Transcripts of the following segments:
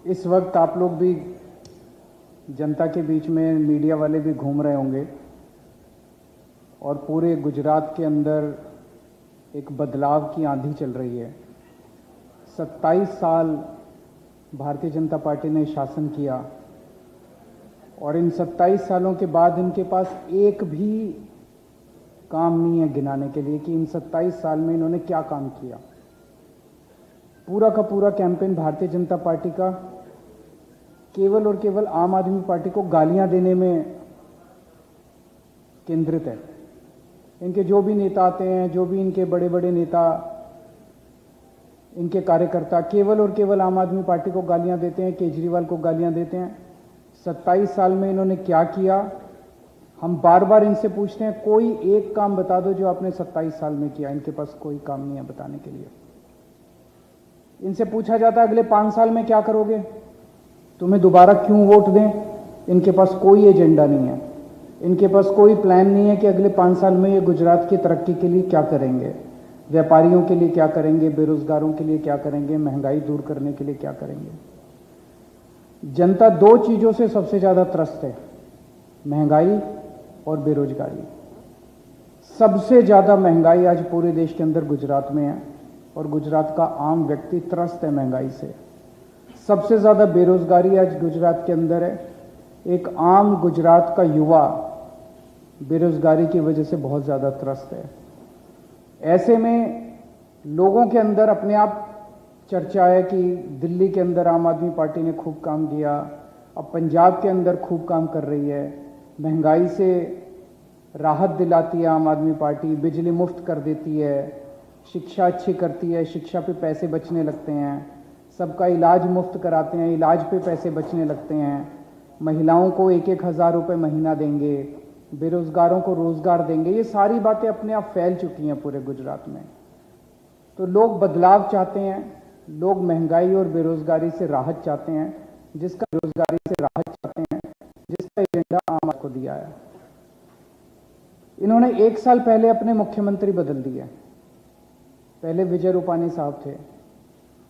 इस वक्त आप लोग भी जनता के बीच में, मीडिया वाले भी घूम रहे होंगे और पूरे गुजरात के अंदर एक बदलाव की आंधी चल रही है। 27 साल भारतीय जनता पार्टी ने शासन किया और इन 27 सालों के बाद इनके पास एक भी काम नहीं है गिनाने के लिए कि इन 27 साल में इन्होंने क्या काम किया। पूरा का पूरा कैंपेन भारतीय जनता पार्टी का केवल और केवल आम आदमी पार्टी को गालियां देने में केंद्रित है। इनके जो भी नेता आते हैं, जो भी इनके बड़े बड़े नेता, इनके कार्यकर्ता केवल और केवल आम आदमी पार्टी को गालियां देते हैं, केजरीवाल को गालियां देते हैं। 27 साल में इन्होंने क्या किया, हम बार बार इनसे पूछते हैं, कोई एक काम बता दो जो आपने 27 साल में किया। इनके पास कोई काम नहीं है बताने के लिए। इनसे पूछा जाता है अगले 5 साल में क्या करोगे, तुम्हें दोबारा क्यों वोट दें। इनके पास कोई एजेंडा नहीं है, इनके पास कोई प्लान नहीं है कि अगले 5 साल में ये गुजरात की तरक्की के लिए क्या करेंगे, व्यापारियों के लिए क्या करेंगे, बेरोजगारों के लिए क्या करेंगे, महंगाई दूर करने के लिए क्या करेंगे। जनता दो चीजों से सबसे ज्यादा त्रस्त है, महंगाई और बेरोजगारी। सबसे ज्यादा महंगाई आज पूरे देश के अंदर गुजरात में है और गुजरात का आम व्यक्ति त्रस्त है महंगाई से। सबसे ज्यादा बेरोजगारी आज गुजरात के अंदर है। एक आम गुजरात का युवा बेरोजगारी की वजह से बहुत ज्यादा त्रस्त है। ऐसे में लोगों के अंदर अपने आप चर्चा है कि दिल्ली के अंदर आम आदमी पार्टी ने खूब काम किया, अब पंजाब के अंदर खूब काम कर रही है, महंगाई से राहत दिलाती है आम आदमी पार्टी, बिजली मुफ्त कर देती है, शिक्षा अच्छी करती है, शिक्षा पे पैसे बचने लगते हैं, सबका इलाज मुफ्त कराते हैं, इलाज पे पैसे बचने लगते हैं, महिलाओं को 1-1 हज़ार रुपये महीना देंगे, बेरोजगारों को रोजगार देंगे। ये सारी बातें अपने आप फैल चुकी हैं पूरे गुजरात में। तो लोग बदलाव चाहते हैं, लोग महंगाई और बेरोजगारी से राहत चाहते हैं, जिसका एजेंडा आम आदमी को दिया है। इन्होंने 1 साल पहले अपने मुख्यमंत्री बदल दिए। पहले विजय रूपानी साहब थे,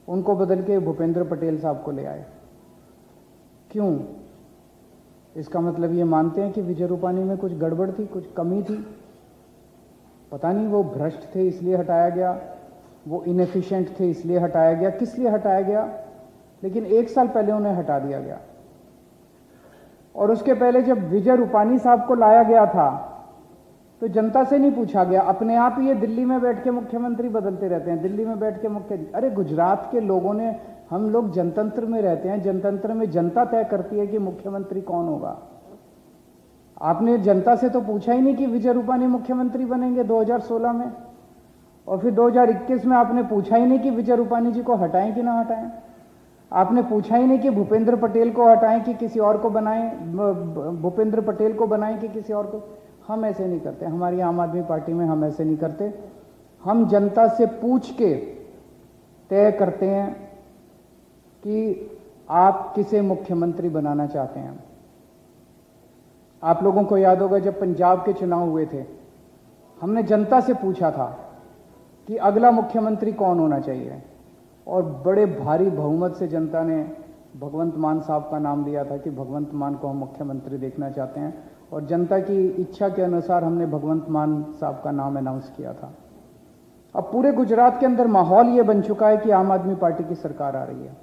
उनको बदल के भूपेंद्र पटेल साहब को ले आए। क्यों? इसका मतलब ये मानते हैं कि विजय रूपानी में कुछ गड़बड़ थी, कुछ कमी थी, पता नहीं, वो भ्रष्ट थे इसलिए हटाया गया, वो इनएफिशिएंट थे इसलिए हटाया गया, किस लिए हटाया गया, लेकिन 1 साल पहले उन्हें हटा दिया गया। और उसके पहले जब विजय रूपानी साहब को लाया गया था तो जनता से नहीं पूछा गया, अपने आप ही ये दिल्ली में बैठ के मुख्यमंत्री बदलते रहते हैं, दिल्ली में बैठ के अरे गुजरात के लोगों ने, हम लोग जनतंत्र में रहते हैं, जनतंत्र में जनता तय करती है कि मुख्यमंत्री कौन होगा। आपने जनता से तो पूछा ही नहीं कि विजय रूपानी मुख्यमंत्री बनेंगे 2016 में, और फिर 2021 में आपने पूछा ही नहीं कि विजय रूपानी जी को हटाएं कि ना हटाएं। आपने पूछा ही नहीं कि भूपेंद्र पटेल को हटाएं कि किसी और को बनाएं, भूपेंद्र पटेल को बनाएं कि किसी और को। हम ऐसे नहीं करते, हमारी आम आदमी पार्टी में हम ऐसे नहीं करते। हम जनता से पूछ के तय करते हैं कि आप किसे मुख्यमंत्री बनाना चाहते हैं। आप लोगों को याद होगा जब पंजाब के चुनाव हुए थे, हमने जनता से पूछा था कि अगला मुख्यमंत्री कौन होना चाहिए, और बड़े भारी बहुमत से जनता ने भगवंत मान साहब का नाम दिया था कि भगवंत मान को हम मुख्यमंत्री देखना चाहते हैं, और जनता की इच्छा के अनुसार हमने भगवंत मान साहब का नाम अनाउंस किया था। अब पूरे गुजरात के अंदर माहौल ये बन चुका है कि आम आदमी पार्टी की सरकार आ रही है,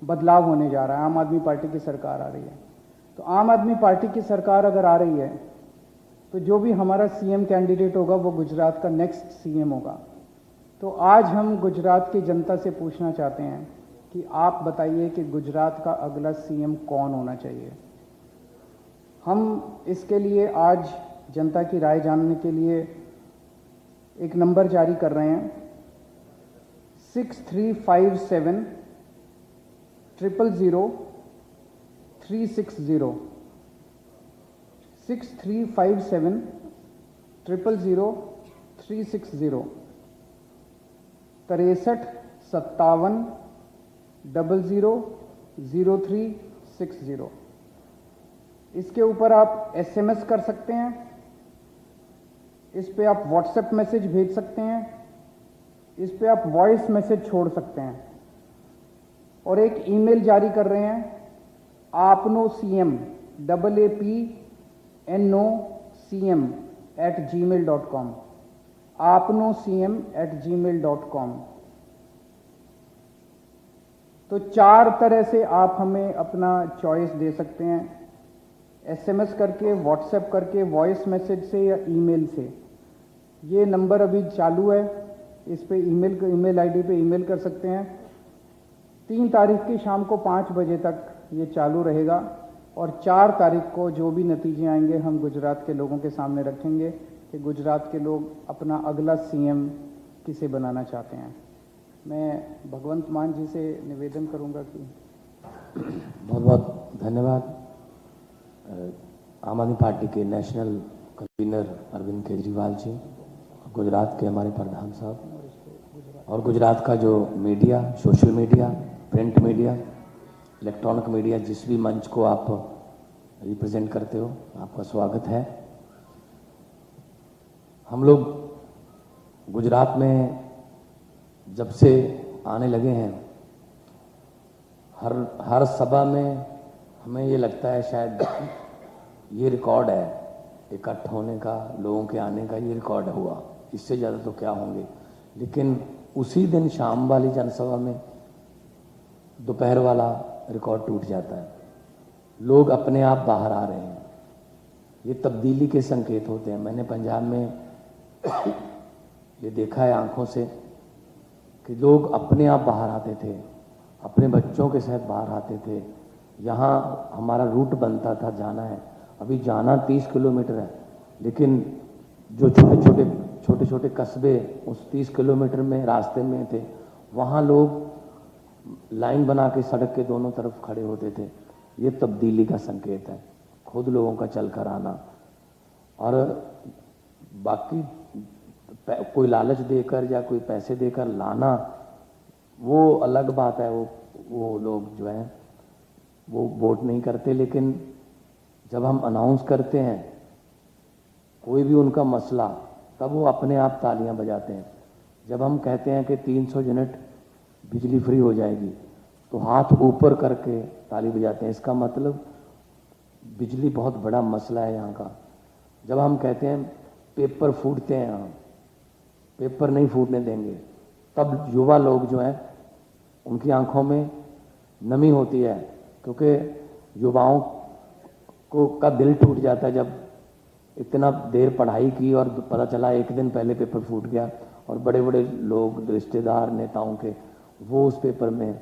बदलाव होने जा रहा है, आम आदमी पार्टी की सरकार आ रही है। तो आम आदमी पार्टी की सरकार अगर आ रही है तो जो भी हमारा सीएम कैंडिडेट होगा वो गुजरात का नेक्स्ट सीएम होगा। तो आज हम गुजरात की जनता से पूछना चाहते हैं कि आप बताइए कि गुजरात का अगला सीएम कौन होना चाहिए। हम इसके लिए आज जनता की राय जानने के लिए एक नंबर जारी कर रहे हैं, 6357 000 360, 6357 000 360, 63 57 00 0360। इसके ऊपर आप एसएमएस कर सकते हैं, इस पे आप व्हाट्सएप मैसेज भेज सकते हैं, इस पे आप वॉइस मैसेज छोड़ सकते हैं। और एक ईमेल जारी कर रहे हैं आपनो CM AAPNOCM@gmail.com, apnocm@gmail.com। तो 4 तरह से आप हमें अपना चॉइस दे सकते हैं, SMS करके, व्हाट्सएप करके, वॉइस मैसेज से या ईमेल से। ये नंबर अभी चालू है, इस पे ईमेल आईडी पे ईमेल कर सकते हैं। 3 तारीख की शाम को 5 बजे तक ये चालू रहेगा और 4 तारीख को जो भी नतीजे आएंगे हम गुजरात के लोगों के सामने रखेंगे कि गुजरात के लोग अपना अगला CM किसे बनाना चाहते हैं। मैं भगवंत मान जी से निवेदन करूंगा कि बहुत बहुत धन्यवाद। आम आदमी पार्टी के नेशनल कन्वीनर अरविंद केजरीवाल जी, गुजरात के हमारे प्रधान साहब और गुजरात का जो media, social media, print media, electronic media, जिस भी मंच को आप रिप्रेजेंट करते हो, आपका स्वागत है। हम लोग गुजरात में जब से आने लगे हैं, हर सभा में हमें ये लगता है शायद ये रिकॉर्ड है इकट्ठ होने का, लोगों के आने का, ये रिकॉर्ड हुआ, इससे ज़्यादा तो क्या होंगे। लेकिन उसी दिन शाम वाली जनसभा में दोपहर वाला रिकॉर्ड टूट जाता है। लोग अपने आप बाहर आ रहे हैं, ये तब्दीली के संकेत होते हैं। मैंने पंजाब में ये देखा है आंखों से कि लोग अपने आप बाहर आते थे, अपने बच्चों के साथ बाहर आते थे। यहाँ हमारा रूट बनता था, जाना है, अभी जाना 30 किलोमीटर है, लेकिन जो छोटे छोटे कस्बे उस 30 किलोमीटर में रास्ते में थे, वहाँ लोग लाइन बना के सड़क के दोनों तरफ खड़े होते थे। ये तब्दीली का संकेत है, खुद लोगों का चल कर आना। और बाकी कोई लालच देकर या कोई पैसे देकर लाना वो अलग बात है, वो लोग जो हैं वो वोट नहीं करते। लेकिन जब हम अनाउंस करते हैं कोई भी उनका मसला, तब वो अपने आप तालियां बजाते हैं। जब हम कहते हैं कि 300 यूनिट बिजली फ्री हो जाएगी, तो हाथ ऊपर करके ताली बजाते हैं। इसका मतलब बिजली बहुत बड़ा मसला है यहाँ का। जब हम कहते हैं पेपर फूटते हैं यहाँ, पेपर नहीं फूटने देंगे, तब युवा लोग जो हैं उनकी आंखों में नमी होती है, क्योंकि युवाओं को का दिल टूट जाता है जब इतना देर पढ़ाई की और पता चला एक दिन पहले पेपर फूट गया और बड़े बड़े लोग, रिश्तेदार, नेताओं के, वो उस पेपर में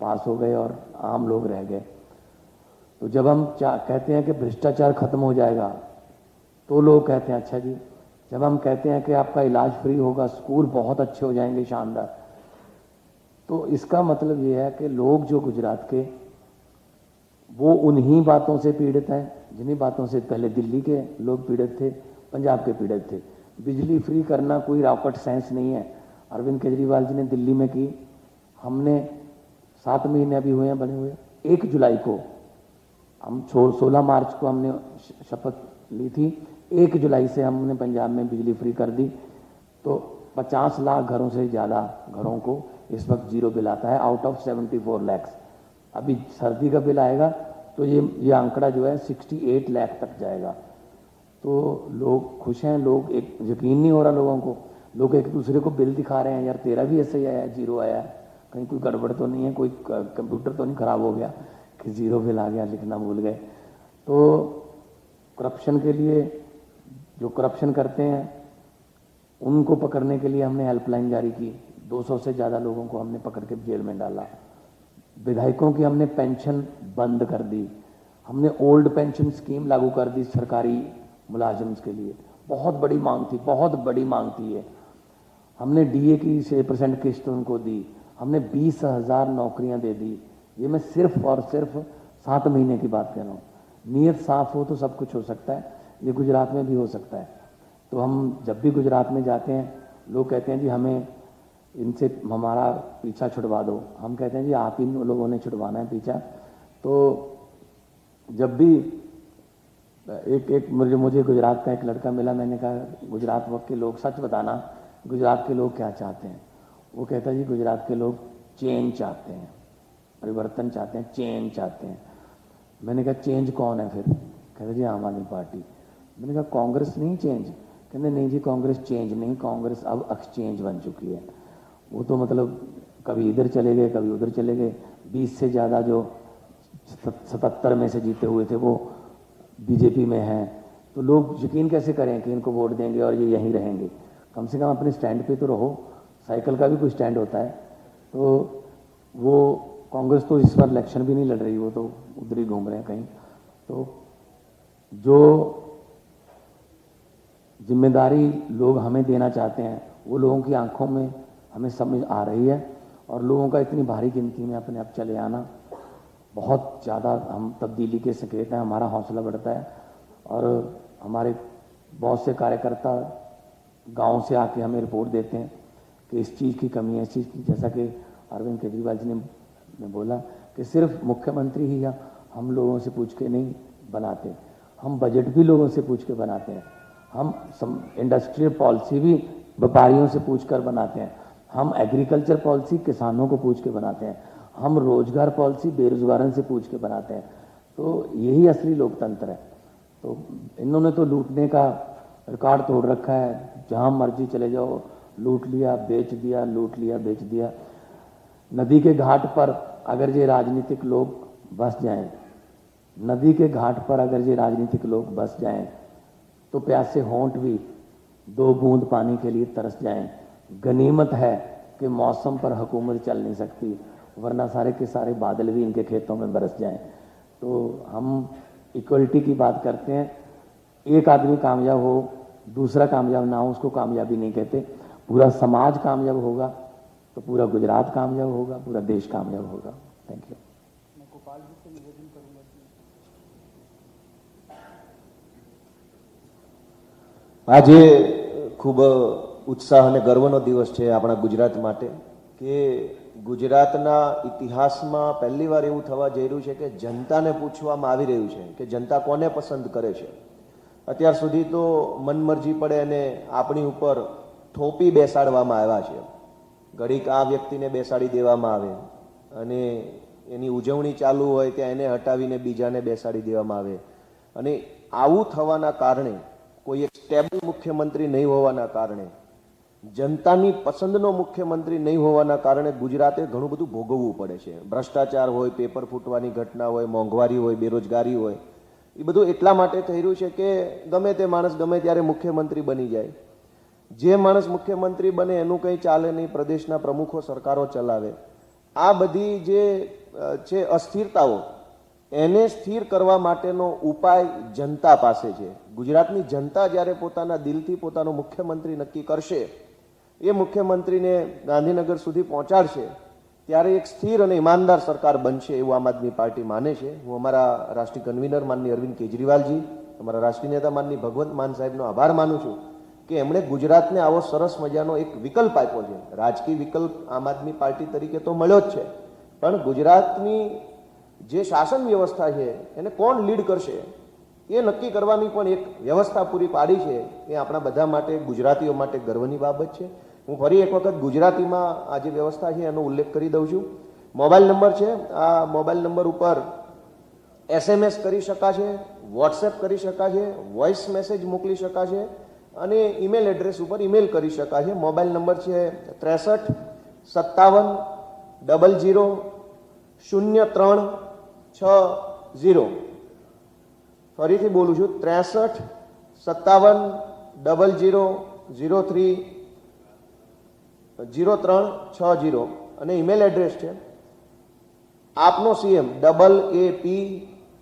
पास हो गए और आम लोग रह गए। तो जब हम कहते हैं कि भ्रष्टाचार खत्म हो जाएगा, तो लोग कहते हैं अच्छा जी। जब हम कहते हैं कि आपका इलाज फ्री होगा, स्कूल बहुत अच्छे हो जाएंगे, शानदार, तो इसका मतलब ये है कि लोग जो गुजरात के, वो उन्हीं बातों से पीड़ित हैं जिन्हीं बातों से पहले दिल्ली के लोग पीड़ित थे, पंजाब के पीड़ित थे। बिजली फ्री करना कोई रॉकेट साइंस नहीं है। अरविंद केजरीवाल जी ने दिल्ली में की, हमने 7 महीने अभी हुए हैं बने हुए। 1 जुलाई को हम 16 मार्च को हमने शपथ ली थी, 1 जुलाई से हमने पंजाब में बिजली फ्री कर दी। तो 50 लाख घरों से ज़्यादा घरों को इस वक्त जीरो बिल आता है, आउट ऑफ 74 लाख। अभी सर्दी का बिल आएगा तो ये आंकड़ा जो है 68 लाख तक जाएगा। तो लोग खुश हैं, लोग एक यकीन नहीं हो रहा लोगों को, लोग एक दूसरे को बिल दिखा रहे हैं, यार तेरा भी ऐसे ही आया है, जीरो आया है, कहीं कोई गड़बड़ तो नहीं है, कोई कंप्यूटर तो नहीं खराब हो गया कि जीरो बिल आ गया, लिखना भूल गए। तो करप्शन के लिए, जो करप्शन करते हैं उनको पकड़ने के लिए हमने हेल्पलाइन जारी की, 200 से ज़्यादा लोगों को हमने पकड़ के जेल में डाला। विधायकों की हमने पेंशन बंद कर दी, हमने ओल्ड पेंशन स्कीम लागू कर दी सरकारी मुलाजिम के लिए। बहुत बड़ी मांग थी, बहुत बड़ी मांग थी ये। हमने DA की 6% किस्त उनको दी, हमने 20,000 नौकरियां दे दी। ये मैं सिर्फ और सिर्फ 7 महीने की बात कर रहा हूँ। नीयत साफ हो तो सब कुछ हो सकता है, ये गुजरात में भी हो सकता है। तो हम जब भी गुजरात में जाते हैं, लोग कहते हैं जी हमें इनसे हमारा पीछा छुड़वा दो। हम कहते हैं जी आप इन लोगों ने छुड़वाना है पीछा। तो जब भी एक मुझे गुजरात का एक लड़का मिला, मैंने कहा गुजरात वक्त के लोग, सच बताना गुजरात के लोग क्या चाहते हैं? वो कहता है जी गुजरात के लोग चेंज चाहते हैं, परिवर्तन चाहते हैं, चेंज चाहते हैं। मैंने कहा चेंज कौन है फिर? कहते जी आम आदमी पार्टी। मैंने कहा कांग्रेस नहीं चेंज? कहते नहीं जी कांग्रेस चेंज नहीं, कांग्रेस अब एक्सचेंज बन चुकी है। वो तो मतलब कभी इधर चले गए कभी उधर चले गए। 20 से ज़्यादा जो 77 में से जीते हुए थे वो बीजेपी में हैं, तो लोग यकीन कैसे करें कि इनको वोट देंगे और ये यहीं रहेंगे? कम से कम अपने स्टैंड पे तो रहो, साइकिल का भी कोई स्टैंड होता है। तो वो कांग्रेस तो इस बार इलेक्शन भी नहीं लड़ रही, वो तो उधर ही घूम रहे हैं कहीं। तो जो जिम्मेदारी लोग हमें देना चाहते हैं वो लोगों की आंखों में हमें समझ आ रही है, और लोगों का इतनी भारी गिनती में अपने आप चले आना बहुत ज़्यादा हम तब्दीली के संकेत हैं। हमारा हौसला बढ़ता है, और हमारे बहुत से कार्यकर्ता गांव से आके हमें रिपोर्ट देते हैं कि इस चीज़ की कमी है, इस चीज़ की, जैसा कि अरविंद केजरीवाल जी ने बोला कि सिर्फ मुख्यमंत्री ही या हम लोगों से पूछ के नहीं बनाते, हम बजट भी लोगों से पूछ के बनाते हैं, हम इंडस्ट्रियल पॉलिसी भी व्यापारियों से पूछ कर बनाते हैं, हम एग्रीकल्चर पॉलिसी किसानों को पूछ के बनाते हैं, हम रोजगार पॉलिसी बेरोजगारों से पूछ के बनाते हैं। तो यही असली लोकतंत्र है। तो इन्होंने तो लूटने का रिकॉर्ड तोड़ रखा है, जहां मर्जी चले जाओ लूट लिया बेच दिया, लूट लिया बेच दिया। नदी के घाट पर अगर ये राजनीतिक लोग बस जाएं, नदी के घाट पर अगर ये राजनीतिक लोग बस जाएं तो प्यासे होंठ भी 2 बूंद पानी के लिए तरस जाएं। गनीमत है कि मौसम पर हुकूमत चल नहीं सकती, वरना सारे के सारे बादल भी इनके खेतों में बरस जाएं। तो हम इक्वलिटी की बात करते हैं, एक आदमी कामयाब हो दूसरा कामयाब ना हो उसको कामयाबी नहीं कहते। पूरा समाज कामयाब होगा तो पूरा गुजरात कामयाब होगा, पूरा देश कामयाब होगा। Thank you. मैं गोपाल जी से निवेदन करूंगा कि આજે ખૂબ ઉત્સાહ અને ગર્વનો દિવસ છે આપણા ગુજરાત માટે કે ગુજરાતના ઇતિહાસમાં પહેલીવાર એવું થવા જઈ રહ્યું છે કે જનતાને પૂછવામાં આવી રહ્યું છે કે જનતા કોને પસંદ કરે છે। અત્યાર સુધી તો મનમરજી પડે અને આપણી ઉપર થોપી બેસાડવામાં આવ્યા છે। ઘડીક આ વ્યક્તિને બેસાડી દેવામાં આવે અને એની ઉજવણી ચાલુ હોય ત્યાં એને હટાવીને બીજાને બેસાડી દેવામાં આવે, અને આવું થવાના કારણે કોઈ એક સ્ટેબલ મુખ્યમંત્રી નહીં હોવાના કારણે, जनतानी पसंदनो मुख्यमंत्री नहीं होवाना कारणे गुजराते घणुं बधुं भोगववुं पड़े छे। भ्रष्टाचार होय, पेपर फूटवानी घटना होय, मोंघवारी होय, बेरोजगारी होय, ए बधुं एटला माटे थई रह्युं छे के गमे ते माणस गमे त्यारे मुख्यमंत्री बनी जाय। जे माणस मुख्यमंत्री बने एनुं कंई चाले नहीं, प्रदेशना प्रमुखो सरकारो चलावे। आ बधी जे छे अस्थिरताओ एने स्थिर करवा माटेनो उपाय जनता पासे छे। गुजरातनी जनता ज्यारे पोताना दिलथी पोतानो मुख्यमंत्री नक्की करशे, ए मुख्यमंत्री ने गांधीनगर सुधी पहोंचाडशे, त्यारे एक स्थिर और ईमानदार सरकार बनशे एवुं आम आदमी पार्टी माने छे। हूँ अमारा राष्ट्रीय कन्वीनर माननीय अरविंद केजरीवाल जी, अमारा राष्ट्रीय नेता माननीय भगवंत मान साहेबनो आभार मानु छुं कि एमणे गुजरातने आवो सरस मजानो एक विकल्प आप्यो छे। राजकीय विकल्प आम आदमी पार्टी तरीके तो मळ्यो ज छे, पण गुजरातनी जे शासन व्यवस्था है एने कोण लीड करशे ए नक्की करवानी पण एक व्यवस्था पूरी पाड़ी है। ए आपणा बधा माटे गुजरातीओ माटे गर्वनी बाबत छे। हूँ फरी एक वखत गुजराती में आ जे व्यवस्था है एनो उल्लेख करी दऊं छुं। मोबाइल नंबर है, आ मोबाइल नंबर पर SMS करी शकाशे, व्हाट्सएप करी शकाशे, वॉइस मैसेज मोकली शकाशे अने ईमेल एड्रेस पर ईमेल करी शकाशे। मोबाइल नंबर है 63 57 00 03 60। फरीथी बोलूँ छूँ 63 57 00 03 60 અને ईमेल एड्रेस है आपनो CM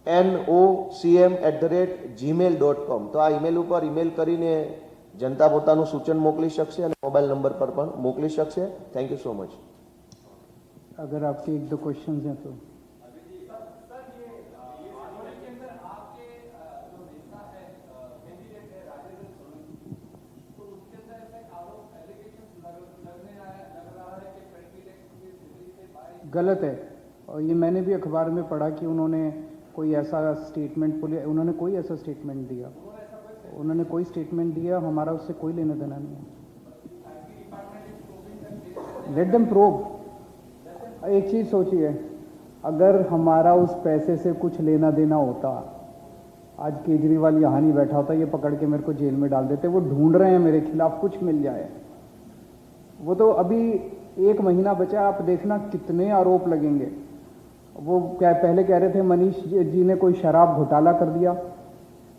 AAPNOCM@gmail.com। तो आ ईमेल पर ईमेल करीने जनता पोतानुं सूचन मोकली शकशे अने मोबाइल नंबर पर पण मोकली शकशे। Thank you so much. अगर आपके 1-2 क्वेश्चंस हैं तो गलत है। और ये मैंने भी अखबार में पढ़ा कि उन्होंने कोई ऐसा स्टेटमेंट उन्होंने कोई ऐसा स्टेटमेंट दिया, उन्होंने कोई स्टेटमेंट दिया, हमारा उससे कोई लेना देना नहीं है। Let them probe. एक चीज़ सोचिए, अगर हमारा उस पैसे से कुछ लेना देना होता, आज केजरीवाल यहाँ नहीं बैठा होता, ये पकड़ के मेरे को जेल में डाल देते। वो ढूंढ रहे हैं मेरे खिलाफ कुछ मिल जाए। वो तो अभी 1 महीना बचा, आप देखना कितने आरोप लगेंगे। वो क्या पहले कह रहे थे मनीष जी ने कोई शराब घोटाला कर दिया,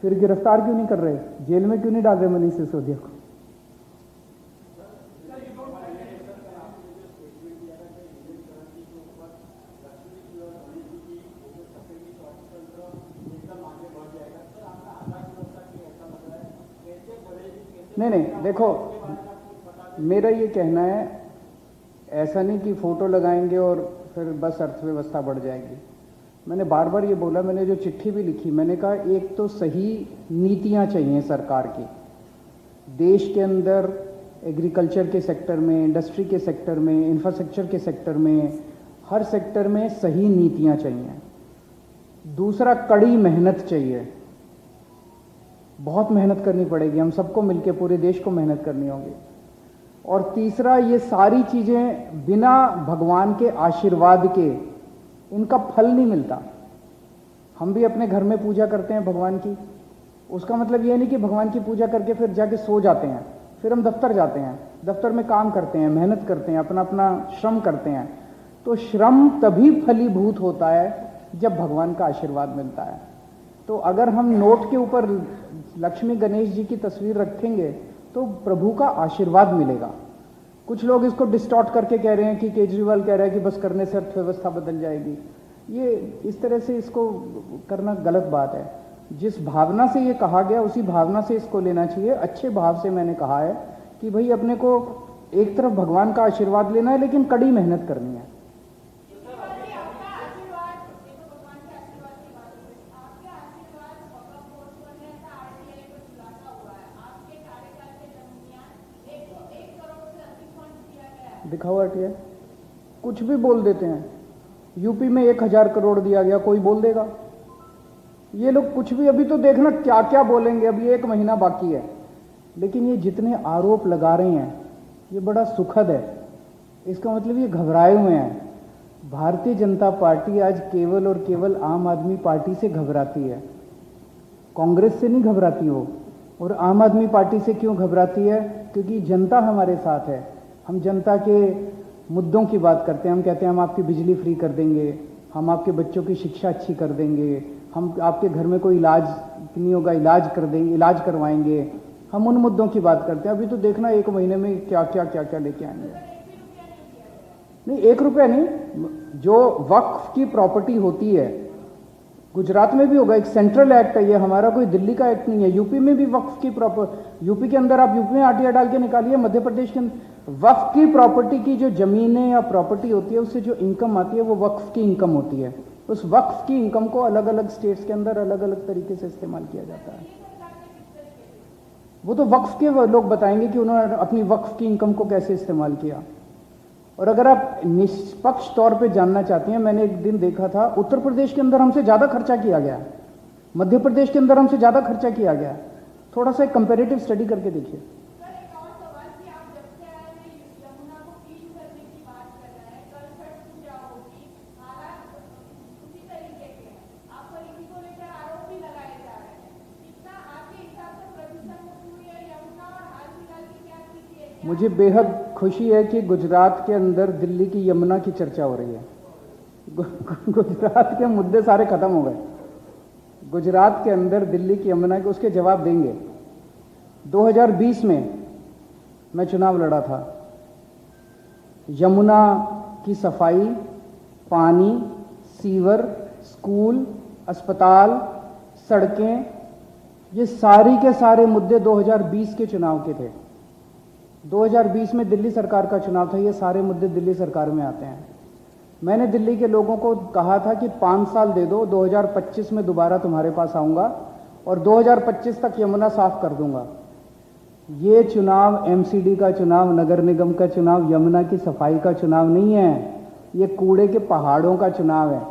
फिर गिरफ्तार क्यों नहीं कर रहे, जेल में क्यों नहीं डाल रहे मनीष सिसोदिया को? नहीं, देखो मेरा ये कहना है, ऐसा नहीं कि फोटो लगाएंगे और फिर बस अर्थव्यवस्था बढ़ जाएगी। मैंने बार बार ये बोला, मैंने जो चिट्ठी भी लिखी, मैंने कहा एक तो सही नीतियां चाहिए सरकार की, देश के अंदर एग्रीकल्चर के सेक्टर में, इंडस्ट्री के सेक्टर में, इंफ्रास्ट्रक्चर के सेक्टर में, हर सेक्टर में सही नीतियां चाहिए। दूसरा, कड़ी मेहनत चाहिए, बहुत मेहनत करनी पड़ेगी, हम सबको मिलकर पूरे देश को मेहनत करनी होगी। और तीसरा, ये सारी चीजें बिना भगवान के आशीर्वाद के इनका फल नहीं मिलता। हम भी अपने घर में पूजा करते हैं भगवान की, उसका मतलब ये नहीं कि भगवान की पूजा करके फिर जाके सो जाते हैं, फिर हम दफ्तर जाते हैं, दफ्तर में काम करते हैं, मेहनत करते हैं, अपना अपना श्रम करते हैं। तो श्रम तभी फलीभूत होता है जब भगवान का आशीर्वाद मिलता है। तो अगर हम नोट के ऊपर लक्ष्मी गणेश जी की तस्वीर रखेंगे तो प्रभु का आशीर्वाद मिलेगा। कुछ लोग इसको डिस्टॉर्ट करके कह रहे हैं कि केजरीवाल कह रहा है कि बस करने से अर्थव्यवस्था बदल जाएगी। ये इस तरह से इसको करना गलत बात है। जिस भावना से ये कहा गया उसी भावना से इसको लेना चाहिए। अच्छे भाव से मैंने कहा है कि भाई अपने को एक तरफ भगवान का आशीर्वाद लेना है लेकिन कड़ी मेहनत करनी है। दिखाओ हटिए, कुछ भी बोल देते हैं। यूपी में 1000 करोड़ दिया गया, कोई बोल देगा। ये लोग कुछ भी, अभी तो देखना क्या क्या बोलेंगे, अभी 1 महीना बाकी है। लेकिन ये जितने आरोप लगा रहे हैं ये बड़ा सुखद है। इसका मतलब ये घबराए हुए हैं। भारतीय जनता पार्टी आज केवल और केवल आम आदमी पार्टी से घबराती है, कांग्रेस से नहीं घबराती वो। और आम आदमी पार्टी से क्यों घबराती है? क्योंकि जनता हमारे साथ है। हम जनता के मुद्दों की बात करते हैं। हम कहते हैं हम आपकी बिजली फ्री कर देंगे, हम आपके बच्चों की शिक्षा अच्छी कर देंगे, हम आपके घर में कोई इलाज नहीं होगा इलाज कर देंगे, इलाज करवाएंगे। हम उन मुद्दों की बात करते हैं। अभी तो देखना 1 महीने में क्या क्या क्या क्या लेके आएंगे। नहीं, 1 रुपया नहीं, जो वक्फ की प्रॉपर्टी होती है गुजरात में भी होगा, एक सेंट्रल एक्ट है ये, हमारा कोई दिल्ली का एक्ट नहीं है। यूपी में भी वक्फ की प्रॉपर्टी, यूपी के अंदर आप यूपी में आरटीआई डाल के निकालिए, मध्य प्रदेश के अंदर वक्फ की प्रॉपर्टी की जो जमीनें या प्रॉपर्टी होती है उससे जो इनकम आती है वो वक्फ की इनकम होती है। उस वक्फ की इनकम को अलग अलग स्टेट्स के अंदर अलग अलग तरीके से इस्तेमाल किया जाता है। वो तो वक्फ के लोग बताएंगे कि उन्होंने अपनी वक्फ की इनकम को कैसे इस्तेमाल किया। और अगर आप निष्पक्ष तौर पे जानना चाहते हैं, मैंने एक दिन देखा था उत्तर प्रदेश के अंदर हमसे ज्यादा खर्चा किया गया, मध्य प्रदेश के अंदर हमसे ज्यादा खर्चा किया गया। थोड़ा सा एक कंपैरेटिव स्टडी करके देखिए। मुझे बेहद खुशी है कि गुजरात के अंदर दिल्ली की यमुना की चर्चा हो रही है। गुजरात के मुद्दे सारे खत्म हो गए। गुजरात के अंदर दिल्ली की यमुना के उसके जवाब देंगे। 2020 में मैं चुनाव लड़ा था। यमुना की सफाई, पानी, सीवर, स्कूल, अस्पताल, सड़कें, ये सारी के सारे मुद्दे 2020 के चुनाव के थे। 2020 में दिल्ली सरकार का चुनाव था, ये सारे मुद्दे दिल्ली सरकार में आते हैं। मैंने दिल्ली के लोगों को कहा था कि 5 साल दे दो, 2025 में दोबारा तुम्हारे पास आऊंगा और 2025 तक यमुना साफ कर दूंगा। ये चुनाव एमसीडी का चुनाव, नगर निगम का चुनाव, यमुना की सफाई का चुनाव नहीं है, ये कूड़े के पहाड़ों का चुनाव है।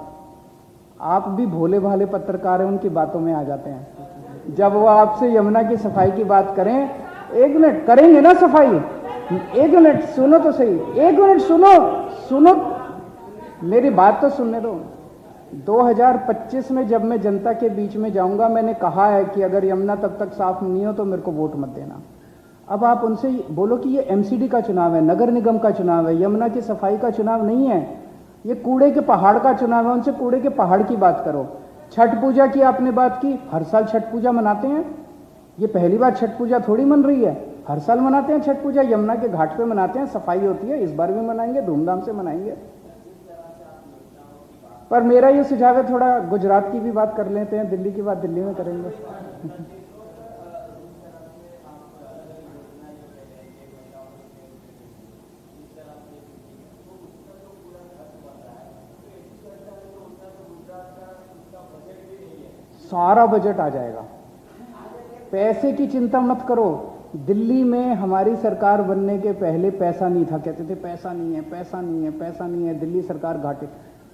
आप भी भोले भाले पत्रकार हैं, उनकी बातों में आ जाते हैं। जब वो आपसे यमुना की सफाई की बात करें, 1 मिनट करेंगे ना सफाई, 1 मिनट सुनो तो सही, 1 मिनट सुनो, मेरी बात तो सुनने दो। 2025 में जब मैं जनता के बीच में जाऊंगा, मैंने कहा है कि अगर यमुना तब तक साफ नहीं हो तो मेरे को वोट मत देना। अब आप उनसे बोलो कि ये एमसीडी का चुनाव है, नगर निगम का चुनाव है, यमुना की सफाई का चुनाव नहीं है, ये कूड़े के पहाड़ का चुनाव है। उनसे कूड़े के पहाड़ की बात करो। छठ पूजा की आपने बात की, हर साल छठ पूजा मनाते हैं, ये पहली बार छठ पूजा थोड़ी मन रही है, हर साल मनाते हैं छठ पूजा, यमुना के घाट पे मनाते हैं, सफाई होती है, इस बार भी मनाएंगे, धूमधाम से मनाएंगे। पर मेरा ये सुझाव है, थोड़ा गुजरात की भी बात कर लेते हैं, दिल्ली की बात दिल्ली में करेंगे। सारा बजट आ जाएगा, पैसे की चिंता मत करो। दिल्ली में हमारी सरकार बनने के पहले पैसा नहीं था, कहते थे पैसा नहीं है, पैसा नहीं है, पैसा नहीं है, दिल्ली सरकार घाटे।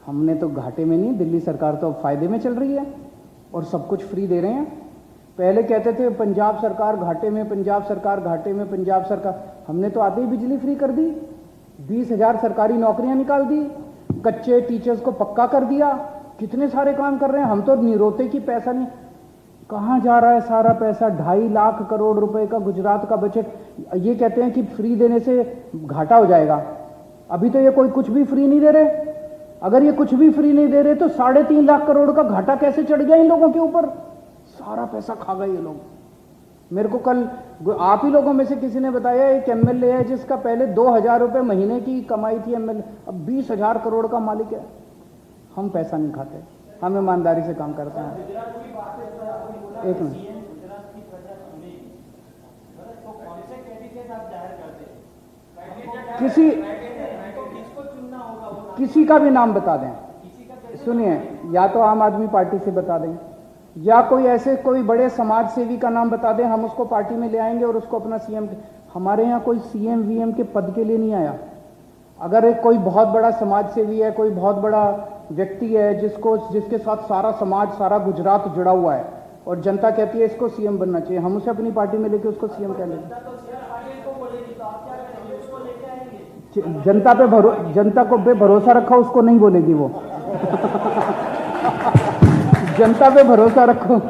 हमने तो घाटे में नहीं, दिल्ली सरकार तो अब फायदे में चल रही है और सब कुछ फ्री दे रहे हैं। पहले कहते थे पंजाब सरकार घाटे में, पंजाब सरकार घाटे में, पंजाब सरकार, हमने तो आते ही बिजली फ्री कर दी, 20,000 सरकारी नौकरियां निकाल दी, कच्चे टीचर्स को पक्का कर दिया, कितने सारे काम कर रहे हैं। हम तो निरोते की पैसा नहीं, कहाँ जा रहा है सारा पैसा? 2.5 लाख करोड़ रुपए का गुजरात का बजट। ये कहते हैं कि फ्री देने से घाटा हो जाएगा, अभी तो ये कोई कुछ भी फ्री नहीं दे रहे। अगर ये कुछ भी फ्री नहीं दे रहे तो 3.5 लाख करोड़ का घाटा कैसे चढ़ गया इन लोगों के ऊपर? सारा पैसा खा गए ये लोग। मेरे को कल आप ही लोगों में से किसी ने बताया, एक एमएलए है जिसका पहले 2,000 रुपए महीने की कमाई थी एमएलए, अब 20,000 करोड़ का मालिक है। हम पैसा नहीं खाते, हम ईमानदारी से काम करते हैं। एक मिनट, किसी का भी नाम बता दें, सुनिए, या तो आम आदमी पार्टी से बता दें या कोई ऐसे कोई बड़े समाज सेवी का नाम बता दें, हम उसको पार्टी में ले आएंगे और उसको अपना सीएम। हमारे यहाँ कोई सीएम वीएम के पद के लिए नहीं आया। अगर एक कोई बहुत बड़ा समाज सेवी है, कोई बहुत बड़ा व्यक्ति है जिसके साथ सारा समाज, सारा गुजरात जुड़ा हुआ है और जनता कहती है इसको सीएम बनना चाहिए, हम उसे अपनी पार्टी में लेके उसको सीएम कह लेंगे। जनता को पे भरोसा रखा, उसको नहीं बोलेगी वो। जनता पे भरोसा रखो।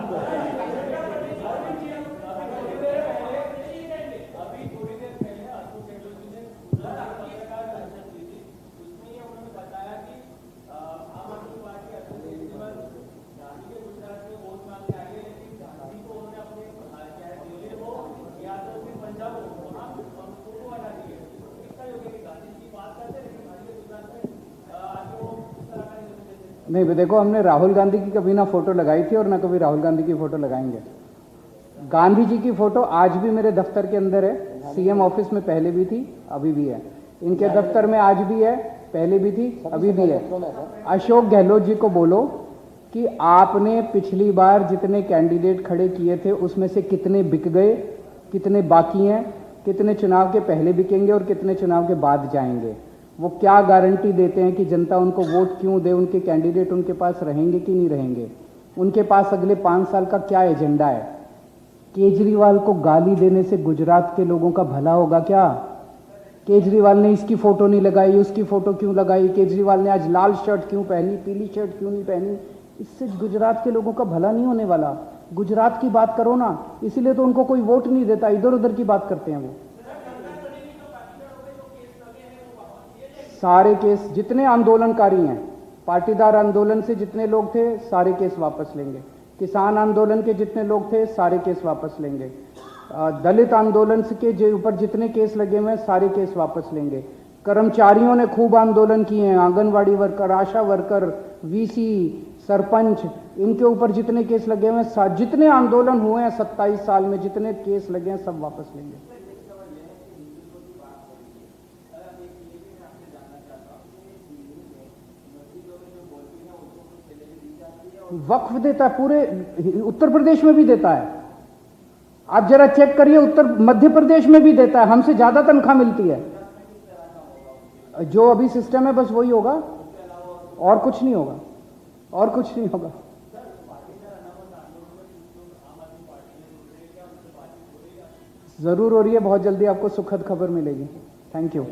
नहीं देखो, हमने राहुल गांधी की कभी ना फोटो लगाई थी और ना कभी राहुल गांधी की फोटो लगाएंगे। गांधी जी की फोटो आज भी मेरे दफ्तर के अंदर है, सीएम ऑफिस में पहले भी थी, अभी भी है। इनके दफ्तर में आज भी है, पहले भी थी, अभी भी है। अशोक गहलोत जी को बोलो कि आपने पिछली बार जितने कैंडिडेट खड़े किए थे उसमें से कितने बिक गए, कितने बाकी हैं, कितने चुनाव के पहले बिकेंगे और कितने चुनाव के बाद जाएंगे। वो क्या गारंटी देते हैं कि जनता उनको वोट क्यों दे, उनके कैंडिडेट उनके पास रहेंगे कि नहीं रहेंगे, उनके पास अगले 5 साल का क्या एजेंडा है। केजरीवाल को गाली देने से गुजरात के लोगों का भला होगा क्या? केजरीवाल ने इसकी फोटो नहीं लगाई, उसकी फोटो क्यों लगाई, केजरीवाल ने आज लाल शर्ट क्यों पहनी, पीली शर्ट क्यों नहीं पहनी, इससे गुजरात के लोगों का भला नहीं होने वाला। गुजरात की बात करो ना, इसीलिए तो उनको कोई वोट नहीं देता, इधर उधर की बात करते हैं वो। सारे केस, जितने आंदोलनकारी हैं, पाटीदार आंदोलन से जितने लोग थे सारे केस वापस लेंगे, किसान आंदोलन के जितने लोग थे सारे केस वापस लेंगे, दलित आंदोलन के ऊपर जितने केस लगे हुए हैं सारे केस वापस लेंगे। कर्मचारियों ने खूब आंदोलन किए हैं, आंगनवाड़ी वर्कर, आशा वर्कर, वीसी, सरपंच, इनके ऊपर जितने केस लगे हुए हैं, जितने आंदोलन हुए हैं 27 साल में, जितने केस लगे हैं सब वापस लेंगे। वक्फ देता है, पूरे उत्तर प्रदेश में भी देता है। आप जरा चेक करिए, मध्य प्रदेश में भी देता है, हमसे ज्यादा तनख्वाह मिलती है। जो अभी सिस्टम है बस वही होगा, और कुछ नहीं होगा, और कुछ नहीं होगा। जरूर हो रही है, बहुत जल्दी आपको सुखद खबर मिलेगी। Thank you.